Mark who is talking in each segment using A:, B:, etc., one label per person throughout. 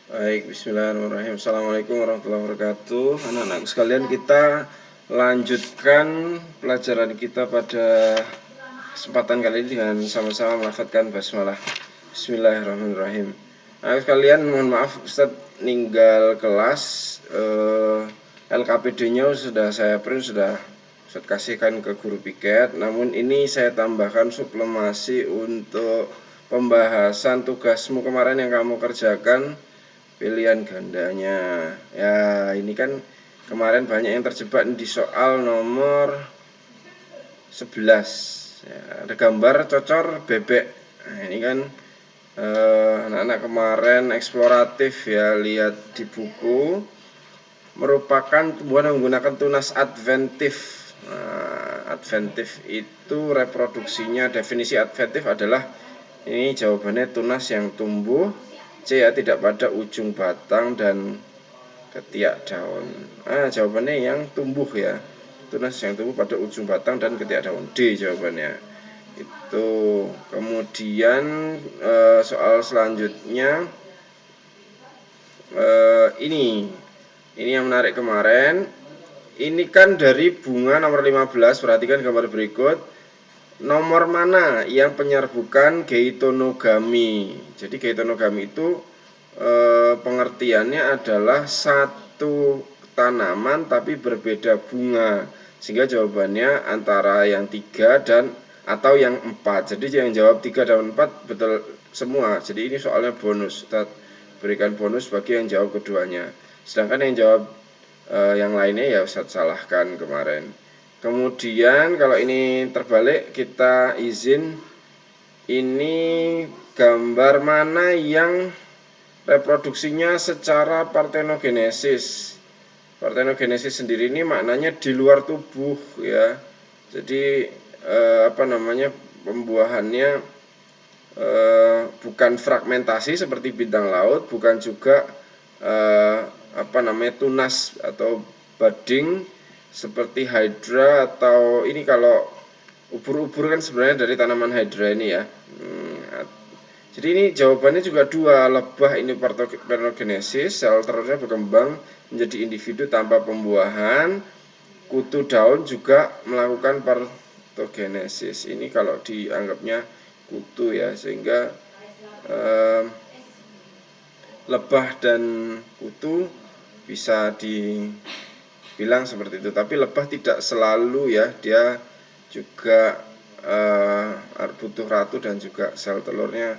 A: Baik, bismillahirrahmanirrahim. Assalamualaikum warahmatullahi wabarakatuh. Anak-anakku sekalian, kita lanjutkan pelajaran kita pada kesempatan kali ini dengan sama-sama melafadzkan basmalah. Bismillahirrahmanirrahim. Anak sekalian, mohon maaf Ustadz ninggal kelas. LKPD-nya sudah saya print, sudah Ustadz kasihkan ke guru piket. Namun ini saya tambahkan suplemasi untuk pembahasan tugasmu kemarin yang kamu kerjakan, pilihan gandanya. Ya, ini kan kemarin banyak yang terjebak di soal nomor 11. Ya, ada gambar cocor bebek. Nah, ini kan anak-anak kemarin eksploratif ya, lihat di buku, merupakan tumbuhan yang menggunakan tunas adventif. Nah, adventif itu reproduksinya, definisi adventif adalah, ini jawabannya, tunas yang tumbuh, C ya, tidak pada ujung batang dan ketiak daun. Jawabannya yang tumbuh ya, tunas yang tumbuh pada ujung batang dan ketiak daun, D jawabannya. Itu. Kemudian soal selanjutnya, ini yang menarik kemarin. Ini kan dari bunga nomor 15, perhatikan gambar berikut. Nomor mana yang penyerbukan geitonogami? Jadi geitonogami itu pengertiannya adalah satu tanaman tapi berbeda bunga, sehingga jawabannya antara yang 3 dan atau yang 4. Jadi yang jawab 3 dan 4 betul semua. Jadi ini soalnya bonus, kita berikan bonus bagi yang jawab keduanya. Sedangkan yang jawab yang lainnya ya Ustadz salahkan kemarin. Kemudian kalau ini terbalik, kita izin, ini gambar mana yang reproduksinya secara partenogenesis. Partenogenesis sendiri ini maknanya di luar tubuh ya. Jadi pembuahannya bukan fragmentasi seperti bintang laut, bukan juga tunas atau budding seperti hydra, atau ini kalau ubur-ubur kan sebenarnya dari tanaman hydra ini ya. Jadi ini jawabannya juga dua, lebah ini partenogenesis, sel telurnya berkembang menjadi individu tanpa pembuahan. Kutu daun juga melakukan partogenesis. Ini kalau dianggapnya kutu ya, sehingga lebah dan kutu bisa dibilang seperti itu. Tapi lebah tidak selalu ya, dia juga butuh ratu dan juga sel telurnya.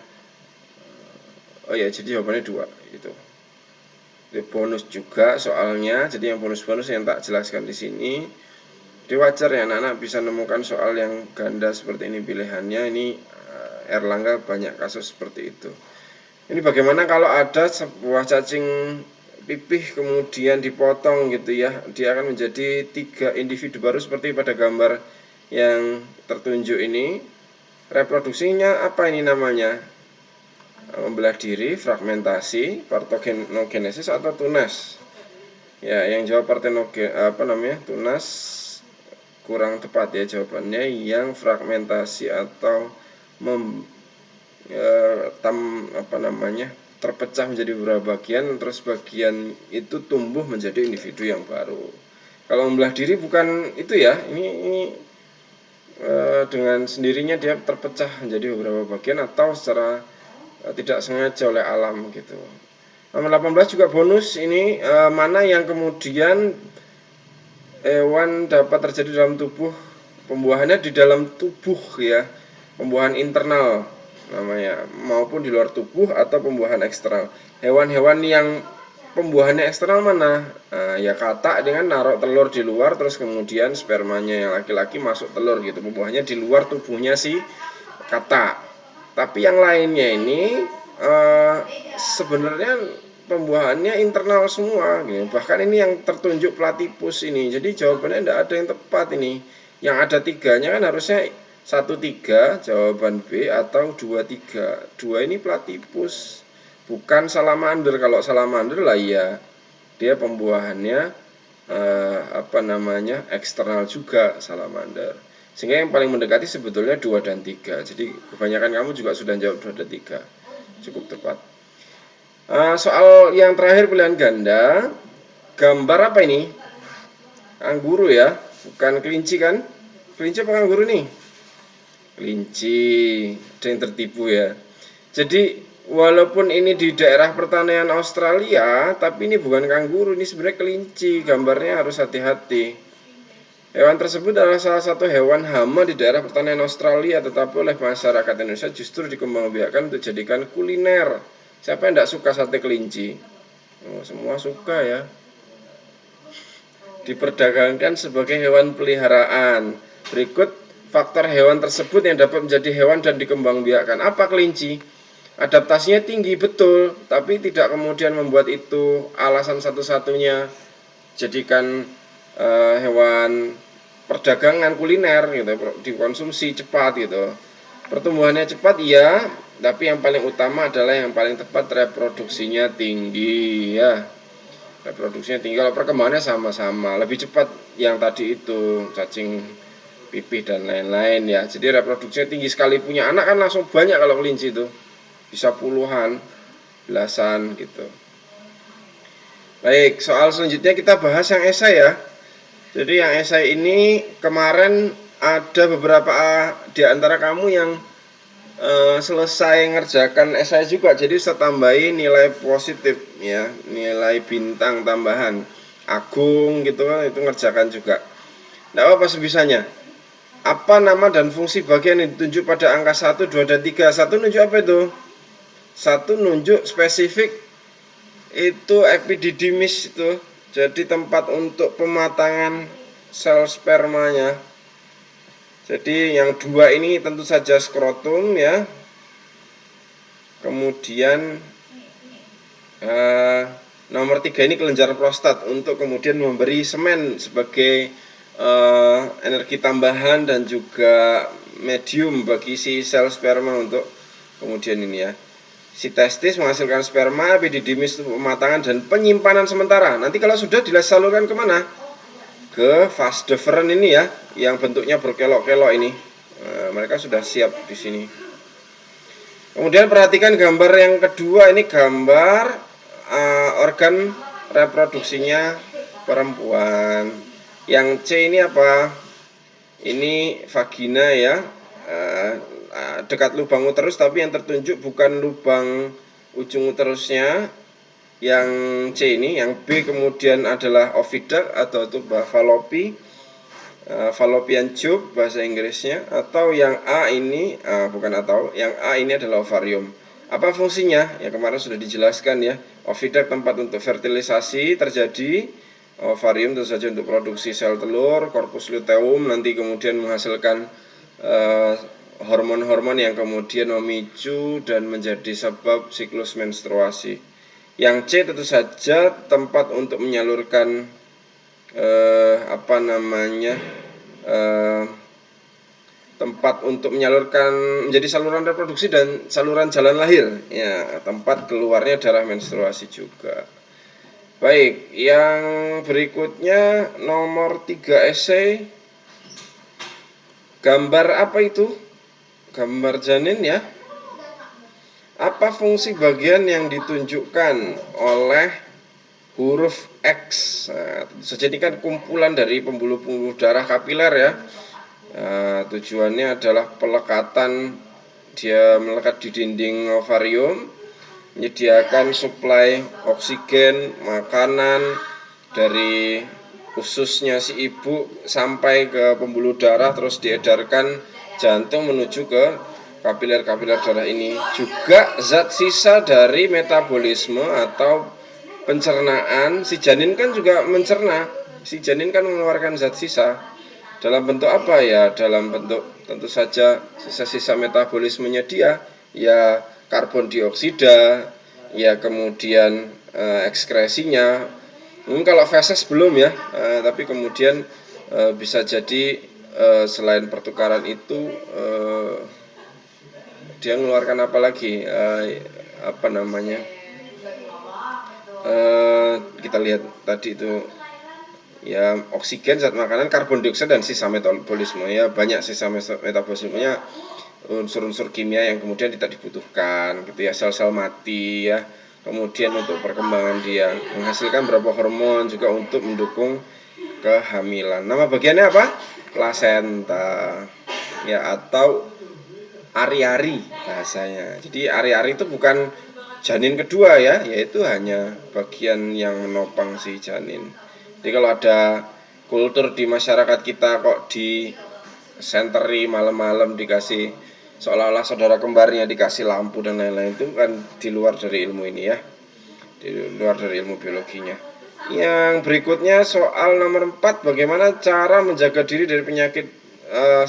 A: Jadi jawabannya 2 itu. Ini bonus juga soalnya. Jadi yang bonus-bonus yang tak jelaskan di sini. Jadi wajar ya anak-anak bisa menemukan soal yang ganda seperti ini pilihannya. Ini Erlangga banyak kasus seperti itu. Ini bagaimana kalau ada sebuah cacing pipih kemudian dipotong gitu ya, dia akan menjadi 3 individu baru seperti pada gambar yang tertunjuk ini. Reproduksinya apa ini namanya? Membelah diri, fragmentasi, partenogenesis atau tunas. Ya, yang jawab tunas kurang tepat ya jawabannya, yang fragmentasi atau terpecah menjadi beberapa bagian, terus bagian itu tumbuh menjadi individu yang baru. Kalau membelah diri bukan itu ya, ini dengan sendirinya dia terpecah menjadi beberapa bagian atau secara tidak sengaja oleh alam gitu. Nomor 18 juga bonus, ini mana yang kemudian hewan dapat terjadi dalam tubuh, pembuahannya di dalam tubuh ya, pembuahan internal namanya, maupun di luar tubuh atau pembuahan eksternal. Hewan-hewan yang pembuahannya eksternal mana? Ya katak dengan naruh telur di luar, terus kemudian spermanya yang laki-laki masuk telur gitu, pembuahannya di luar tubuhnya si katak. Tapi yang lainnya ini sebenarnya pembuahannya internal semua gitu. Bahkan ini yang tertunjuk platypus ini. Jadi jawabannya tidak ada yang tepat ini. Yang ada 3-nya kan harusnya 1-3 jawaban B atau 2-3. 2 ini platypus, bukan salamander. Kalau salamander lah ya, dia pembuahannya eksternal juga salamander. Sehingga yang paling mendekati sebetulnya 2 dan 3. Jadi kebanyakan kamu juga sudah jawab 2 dan 3. Cukup tepat. Soal yang terakhir pilihan ganda, gambar apa ini? Kanguru ya, bukan kelinci kan? Kelinci apa kanguru nih? Kelinci, ada yang tertipu ya. Jadi walaupun ini di daerah pertanian Australia, tapi ini bukan kanguru, ini sebenarnya kelinci. Gambarnya harus hati-hati. Hewan tersebut adalah salah satu hewan hama di daerah pertanian Australia, tetapi oleh masyarakat Indonesia justru dikembangbiakkan untuk dijadikan kuliner. Siapa yang tidak suka sate kelinci? Oh, semua suka ya. Diperdagangkan sebagai hewan peliharaan. Berikut faktor hewan tersebut yang dapat menjadi hewan dan dikembangbiakkan. Apa kelinci? Adaptasinya tinggi betul, tapi tidak kemudian membuat itu alasan satu-satunya jadikan hewan perdagangan kuliner gitu, dikonsumsi cepat gitu. Pertumbuhannya cepat iya, tapi yang paling utama adalah yang paling tepat reproduksinya tinggi ya. Reproduksinya tinggi, kalau perkembangannya sama-sama, lebih cepat yang tadi itu cacing pipih dan lain-lain ya. Jadi reproduksinya tinggi, sekali punya anak kan langsung banyak kalau kelinci itu. Bisa puluhan, belasan gitu. Baik, soal selanjutnya kita bahas yang esai ya. Jadi yang esai ini kemarin ada beberapa di antara kamu yang selesai ngerjakan esai juga. Jadi saya tambahin nilai positif ya, nilai bintang tambahan. Agung gitu kan itu ngerjakan juga. Tidak apa sebisanya. Apa nama dan fungsi bagian yang ditunjuk pada angka 1, 2, dan 3? 1 nunjuk apa itu? 1 nunjuk spesifik itu epididymis itu, jadi tempat untuk pematangan sel spermanya. Jadi yang 2 ini tentu saja skrotum ya. Kemudian nomor 3 ini kelenjar prostat untuk kemudian memberi semen sebagai energi tambahan dan juga medium bagi si sel sperma untuk kemudian ini ya. Si testis menghasilkan sperma, epididymis untuk pematangan dan penyimpanan sementara. Nanti kalau sudah disalurkan kemana? Ke vas deferens ini ya, yang bentuknya berkelok-kelok ini. Mereka sudah siap di sini. Kemudian perhatikan gambar yang kedua, ini gambar organ reproduksinya perempuan. Yang C ini apa? Ini vagina ya. Dekat lubang uterus, tapi yang tertunjuk bukan lubang ujung uterusnya. Yang C ini, yang B kemudian adalah oviduct atau tuba fallopi, fallopian tube bahasa Inggrisnya, atau yang A ini yang A ini adalah ovarium. Apa fungsinya? Ya kemarin sudah dijelaskan ya. Oviduct tempat untuk fertilisasi terjadi, ovarium tentu saja untuk produksi sel telur, corpus luteum nanti kemudian menghasilkan hormon-hormon yang kemudian memicu dan menjadi sebab siklus menstruasi. Yang C tentu saja tempat untuk menyalurkan tempat untuk menyalurkan menjadi saluran reproduksi dan saluran jalan lahir ya, tempat keluarnya darah menstruasi juga. Baik, yang berikutnya nomor 3 esai. Gambar apa itu? Gambar janin ya. Apa fungsi bagian yang ditunjukkan oleh huruf X? Nah, tentu saja ini kan kumpulan dari pembuluh-pembuluh darah kapiler ya. Tujuannya adalah pelekatan, dia melekat di dinding ovarium, menyediakan suplai oksigen, makanan dari ususnya si ibu sampai ke pembuluh darah, terus diedarkan jantung menuju ke kapiler-kapiler darah ini. Juga zat sisa dari metabolisme atau pencernaan. Si janin kan juga mencerna, si janin kan mengeluarkan zat sisa. Dalam bentuk apa ya? Dalam bentuk tentu saja sisa-sisa metabolismenya dia, ya karbon dioksida, ya kemudian ekskresinya. Kalau feses belum ya, tapi kemudian bisa jadi selain pertukaran itu dia mengeluarkan apa lagi? Kita lihat tadi itu ya, oksigen, zat makanan, karbon dioksida dan sisa metabolisme ya, banyak sisa metabolismenya, unsur-unsur kimia yang kemudian tidak dibutuhkan gitu ya, sel-sel mati ya. kemudian untuk perkembangan dia, menghasilkan beberapa hormon juga untuk mendukung kehamilan. Nama bagiannya apa? Plasenta ya, atau ari-ari bahasanya. Jadi ari-ari itu bukan janin kedua ya, yaitu hanya bagian yang menopang si janin. Jadi kalau ada kultur di masyarakat kita kok di senteri malam-malam dikasih seolah-olah saudara kembarnya dikasih lampu dan lain-lain, itu kan di luar dari ilmu ini ya, di luar dari ilmu biologinya. Yang berikutnya soal nomor 4, bagaimana cara menjaga diri dari penyakit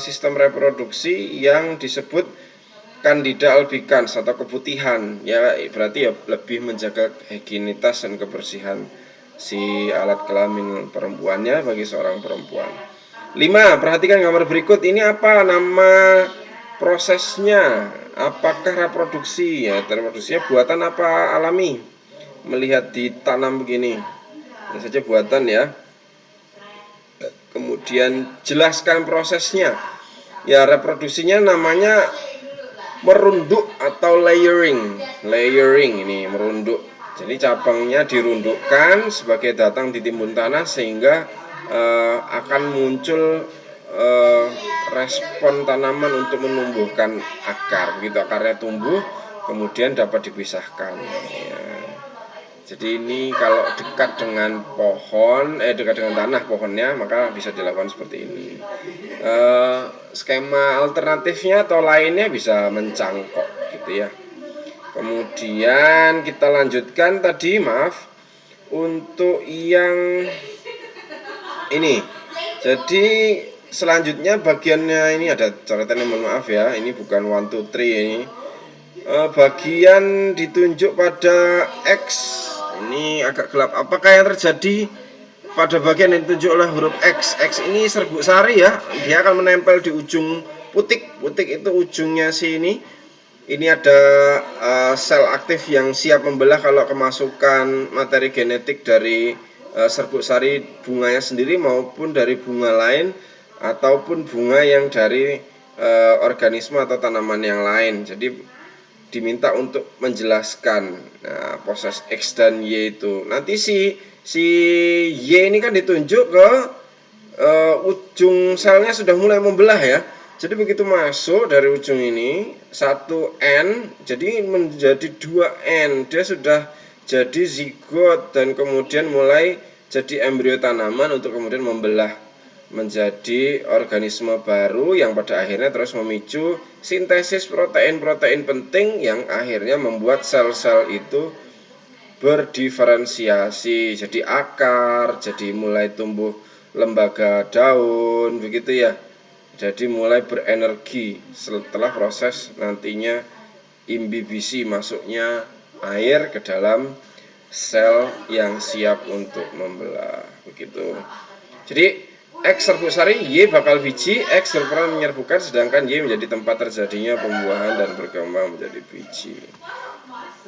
A: sistem reproduksi yang disebut Candida albicans atau keputihan. Ya berarti ya lebih menjaga higienitas dan kebersihan si alat kelamin perempuannya bagi seorang perempuan. 5. Perhatikan gambar berikut. Ini apa nama prosesnya? Apakah reproduksi? Ya, reproduksinya buatan apa alami? Melihat ditanam begini, ini saja buatan ya. Kemudian jelaskan prosesnya. Ya, reproduksinya namanya merunduk atau layering. Layering ini merunduk. Jadi cabangnya dirundukkan sebagai datang di timbun tanah sehingga akan muncul respon tanaman untuk menumbuhkan akar. Begitu akarnya tumbuh, kemudian dapat dipisahkan ya. Jadi ini kalau dekat dengan pohon, dekat dengan tanah pohonnya, maka bisa dilakukan seperti ini. Skema alternatifnya atau lainnya bisa mencangkok gitu ya. Kemudian kita lanjutkan tadi, maaf, untuk yang ini. Jadi selanjutnya bagiannya ini ada coretannya, mohon maaf ya, ini bukan 1, 2, 3 ini. Bagian ditunjuk pada X ini agak gelap. Apakah yang terjadi pada bagian yang ditunjuk oleh huruf X? X ini serbuk sari ya, dia akan menempel di ujung putik. Putik itu ujungnya sini. Ini ada sel aktif yang siap membelah kalau kemasukan materi genetik dari serbuk sari bunganya sendiri maupun dari bunga lain ataupun bunga yang dari organisme atau tanaman yang lain. Jadi diminta untuk menjelaskan proses X dan Y itu. Nanti si Y ini kan ditunjuk ke ujung selnya sudah mulai membelah ya. Jadi begitu masuk dari ujung ini 1N jadi menjadi 2N, dia sudah jadi zigot dan kemudian mulai jadi embrio tanaman untuk kemudian membelah menjadi organisme baru yang pada akhirnya terus memicu sintesis protein-protein penting yang akhirnya membuat sel-sel itu berdiferensiasi, jadi akar, jadi mulai tumbuh lembaga daun, begitu ya. Jadi mulai berenergi setelah proses nantinya imbibisi, masuknya air ke dalam sel yang siap untuk membelah, begitu. Jadi X serbuk sari, Y bakal biji, X berperan menyerbukan, sedangkan Y menjadi tempat terjadinya pembuahan dan berkembang menjadi biji.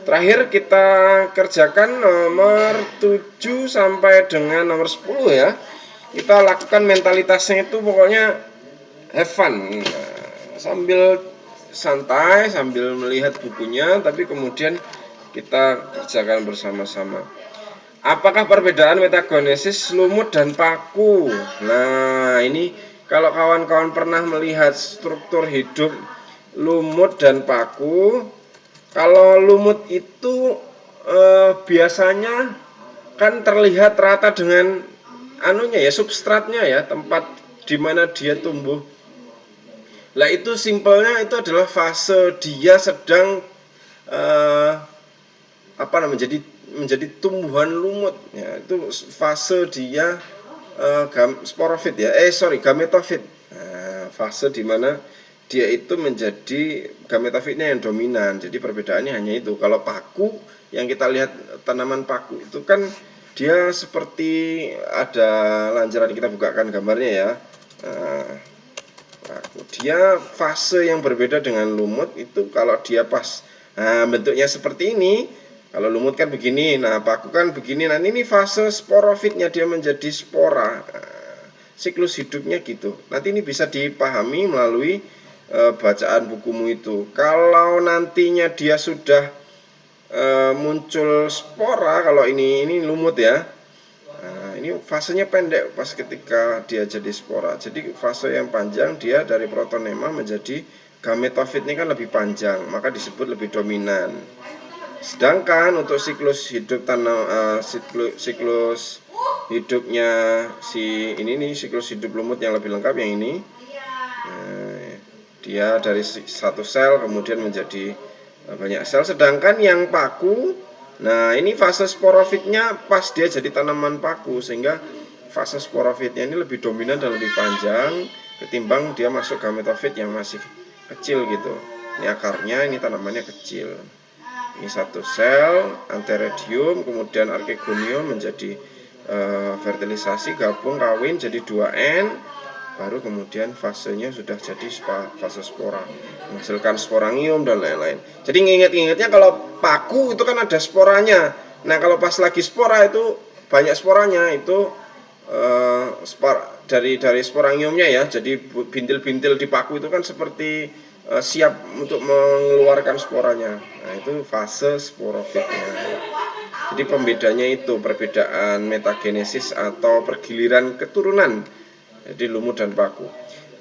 A: Terakhir kita kerjakan nomor 7 sampai dengan nomor 10 ya. Kita lakukan mentalitasnya itu pokoknya have fun, sambil santai, sambil melihat bukunya, tapi kemudian kita kerjakan bersama-sama. Apakah perbedaan metagenesis lumut dan paku? Nah, ini kalau kawan-kawan pernah melihat struktur hidup lumut dan paku, kalau lumut itu biasanya kan terlihat rata dengan anunya ya, substratnya ya, tempat di mana dia tumbuh. Lah itu simpelnya itu adalah fase dia sedang menjadi tumbuhan lumut ya, itu fase dia sporofit ya, gametofit. Nah, fase di mana dia itu menjadi gametofitnya yang dominan. Jadi perbedaannya hanya itu. Kalau paku yang kita lihat, tanaman paku itu kan dia seperti ada lanjaran, kita bukakan gambarnya ya. Paku dia fase yang berbeda dengan lumut itu. Kalau dia pas bentuknya seperti ini, kalau lumut kan begini, nah paku kan begini. Nah ini fase sporofitnya, dia menjadi spora. Siklus hidupnya gitu. Nanti ini bisa dipahami melalui bacaan bukumu itu. Kalau nantinya dia sudah muncul spora. Kalau ini lumut ya. Nah, ini fasenya pendek pas ketika dia jadi spora. Jadi fase yang panjang dia dari protonema menjadi gametofit ini kan lebih panjang, maka disebut lebih dominan. Sedangkan untuk siklus hidup siklus hidupnya si ini nih, siklus hidup lumut yang lebih lengkap yang ini. Nah, dia dari satu sel kemudian menjadi banyak sel. Sedangkan yang paku, nah ini fase sporofitnya pas dia jadi tanaman paku, sehingga fase sporofitnya ini lebih dominan dan lebih panjang ketimbang dia masuk gametofit yang masih kecil gitu. Ini akarnya, ini tanamannya kecil. Ini satu sel, antheridium, kemudian archegonium menjadi fertilisasi, gabung, kawin jadi 2N, baru kemudian fasenya sudah jadi fase spora, menghasilkan sporangium dan lain-lain. Jadi ingat-ingatnya kalau paku itu kan ada sporanya. Nah kalau pas lagi spora itu banyak sporanya, itu dari sporangiumnya ya. Jadi bintil-bintil di paku itu kan seperti siap untuk mengeluarkan sporanya. Nah itu fase sporofitnya. Jadi pembedanya itu perbedaan metagenesis atau pergiliran keturunan. Jadi lumut dan paku.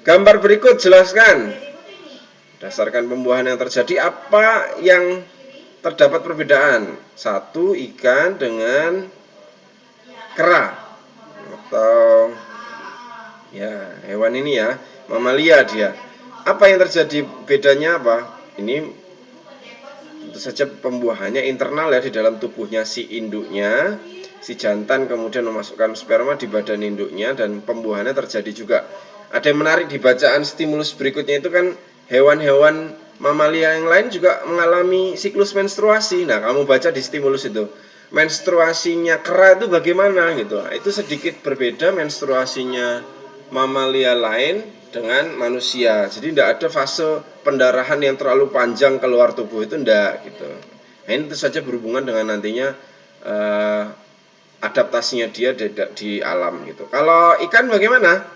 A: Gambar berikut jelaskan berdasarkan pembuahan yang terjadi apa yang terdapat perbedaan. Satu, ikan dengan kera atau ya hewan ini ya, mamalia dia. Apa yang terjadi bedanya apa? Ini tentu saja pembuahannya internal ya, di dalam tubuhnya si induknya, si jantan kemudian memasukkan sperma di badan induknya dan pembuahannya terjadi juga. Ada yang menarik di bacaan stimulus berikutnya itu kan hewan-hewan mamalia yang lain juga mengalami siklus menstruasi. Nah, kamu baca di stimulus itu. Menstruasinya kera itu bagaimana gitu. Nah, itu sedikit berbeda menstruasinya mamalia lain dengan manusia. Jadi tidak ada fase pendarahan yang terlalu panjang keluar tubuh, itu tidak gitu. Nah, ini tentu saja berhubungan dengan nantinya adaptasinya dia di alam gitu. Kalau ikan bagaimana?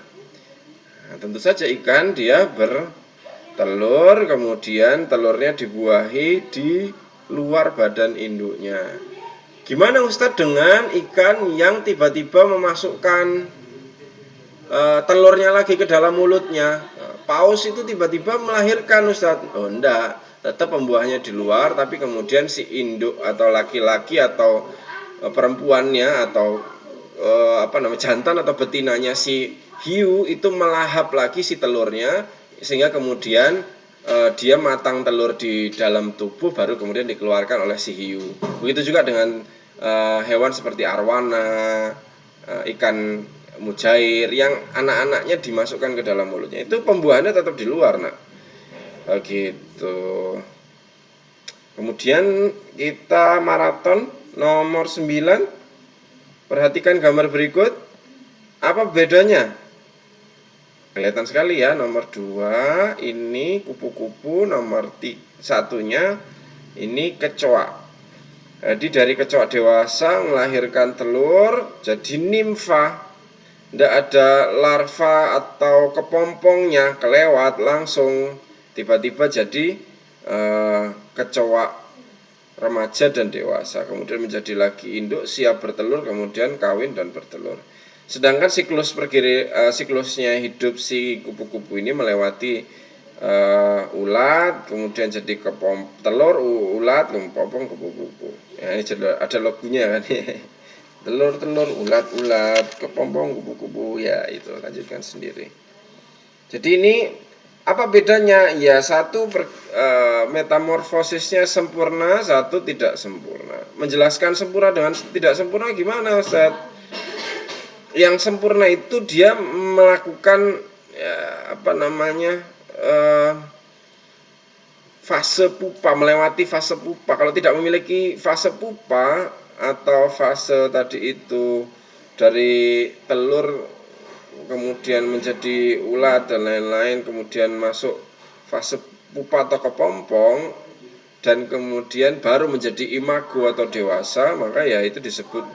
A: Nah, tentu saja ikan dia bertelur, kemudian telurnya dibuahi di luar badan induknya. Gimana Ustadz dengan ikan yang tiba-tiba memasukkan telurnya lagi ke dalam mulutnya? Paus itu tiba-tiba melahirkan Ustadz. Oh enggak, tetap pembuahannya di luar, tapi kemudian si induk atau laki-laki atau perempuannya atau jantan atau betinanya si hiu itu melahap lagi si telurnya, sehingga kemudian dia matang telur di dalam tubuh, baru kemudian dikeluarkan oleh si hiu. Begitu juga dengan hewan seperti arwana, ikan mujair yang anak-anaknya dimasukkan ke dalam mulutnya. Itu pembuahannya tetap di luar, nak. Begitu. Kemudian kita maraton nomor 9. Perhatikan gambar berikut. Apa bedanya? Kelihatan sekali ya, nomor 2 ini kupu-kupu, nomor 1-nya ini kecoa. Jadi dari kecoa dewasa melahirkan telur jadi nimfa. Tidak ada larva atau kepompongnya, kelewat langsung tiba-tiba jadi kecoa remaja dan dewasa, kemudian menjadi lagi induk, siap bertelur, kemudian kawin dan bertelur. Sedangkan siklusnya hidup si kupu-kupu ini melewati ulat, kemudian jadi telur, ulat, kepompong, kupu-kupu. Ya, ini ada logonya kan. Telur, ulat, kepompong, kupu-kupu, ya itu lanjutkan sendiri. Jadi ini apa bedanya? Ya satu metamorfosisnya sempurna, satu tidak sempurna. Menjelaskan sempurna dengan tidak sempurna gimana Ustaz? Yang sempurna itu dia melakukan fase pupa, melewati fase pupa. Kalau tidak memiliki fase pupa atau fase tadi itu dari telur kemudian menjadi ulat dan lain-lain, kemudian masuk fase pupa atau kepompong dan kemudian baru menjadi imago atau dewasa, maka ya itu disebut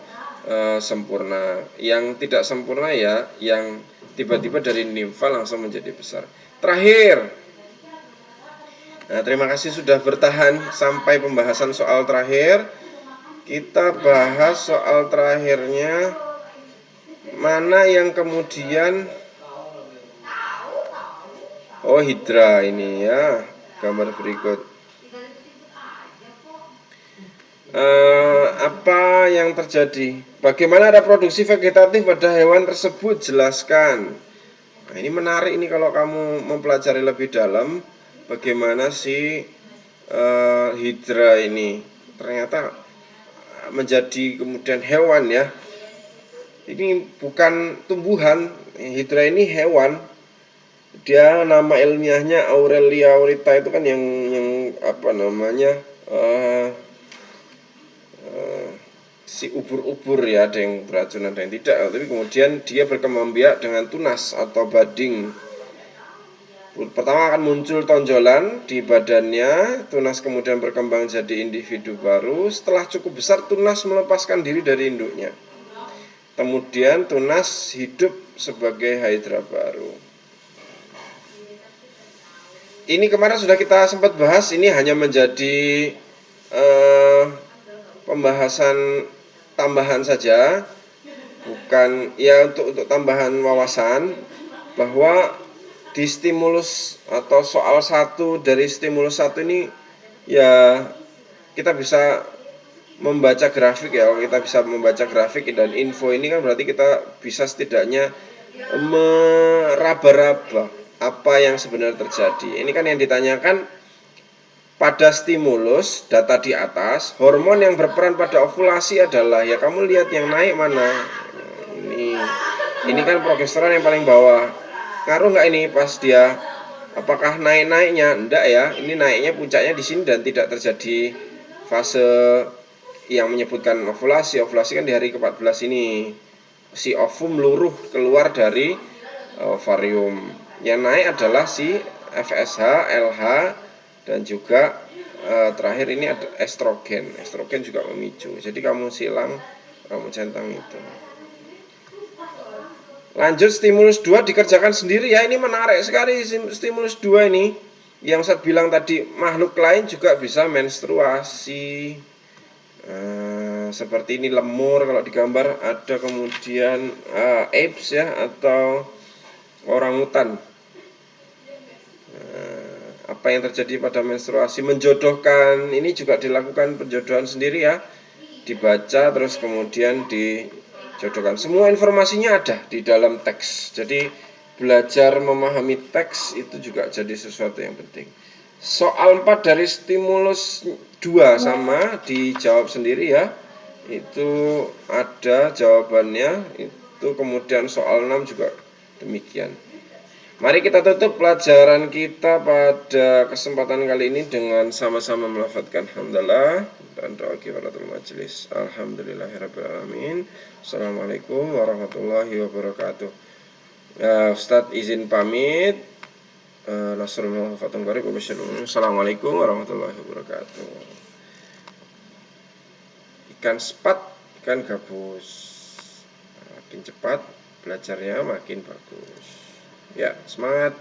A: sempurna. Yang tidak sempurna ya yang tiba-tiba dari nimfa langsung menjadi besar. Terakhir, Nah, terima kasih sudah bertahan sampai pembahasan soal terakhir. Kita bahas soal terakhirnya, mana yang kemudian hidra ini ya, gambar berikut. Apa yang terjadi? Bagaimana reproduksi vegetatif pada hewan tersebut? Jelaskan. Nah, ini menarik ini kalau kamu mempelajari lebih dalam bagaimana si hidra ini ternyata menjadi kemudian hewan ya. Ini bukan tumbuhan, hidra ini hewan. Dia nama ilmiahnya Aurelia aurita, itu kan yang apa namanya si ubur-ubur ya, ada yang beracun ada yang tidak, tapi kemudian dia berkembang biak dengan tunas atau bading. Pertama akan muncul tonjolan di badannya, tunas kemudian berkembang jadi individu baru. Setelah cukup besar, tunas melepaskan diri dari induknya. Kemudian tunas hidup sebagai hydra baru. Ini kemarin sudah kita sempat bahas, ini hanya menjadi pembahasan tambahan saja, bukan ya, untuk tambahan wawasan bahwa di stimulus atau soal 1 dari stimulus 1 ini ya kita bisa membaca grafik ya. Kita bisa membaca grafik dan info ini kan berarti kita bisa setidaknya meraba-raba apa yang sebenarnya terjadi. Ini kan yang ditanyakan pada stimulus data di atas, hormon yang berperan pada ovulasi adalah, ya kamu lihat yang naik mana. Ini kan progesteron yang paling bawah. Ngaruh nggak ini pas dia, apakah naiknya? Enggak ya. Ini naiknya puncaknya di sini dan tidak terjadi fase yang menyebutkan ovulasi. Ovulasi kan di hari ke-14 ini. Si ovum luruh keluar dari ovarium. Yang naik adalah si FSH, LH, dan juga terakhir ini ada estrogen. Estrogen juga memicu. Jadi kamu silang, kamu centang itu. Lanjut, stimulus 2 dikerjakan sendiri ya. Ini menarik sekali stimulus 2 ini. Yang saya bilang tadi, makhluk lain juga bisa menstruasi. Seperti ini lemur kalau digambar, ada kemudian apes ya, atau orangutan. Apa yang terjadi pada menstruasi? Menjodohkan, ini juga dilakukan penjodohan sendiri ya. Dibaca terus kemudian dijodohkan. Semua informasinya ada di dalam teks. Jadi belajar memahami teks itu juga jadi sesuatu yang penting. Soal 4 dari stimulus 2 sama dijawab sendiri ya. Itu ada jawabannya. Itu kemudian soal 6 juga demikian. Mari kita tutup pelajaran kita pada kesempatan kali ini dengan sama-sama melafadzkan hamdalah dan doa kifaratul majelis. Alhamdulillahirrabbilalamin. Assalamualaikum warahmatullahi wabarakatuh. Ustadz izin pamit. Assalamualaikum warahmatullahi wabarakatuh. Ikan sepat, ikan gabus. Makin cepat belajarnya makin bagus. Ya, semangat.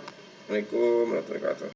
A: Assalamualaikum warahmatullahi wabarakatuh.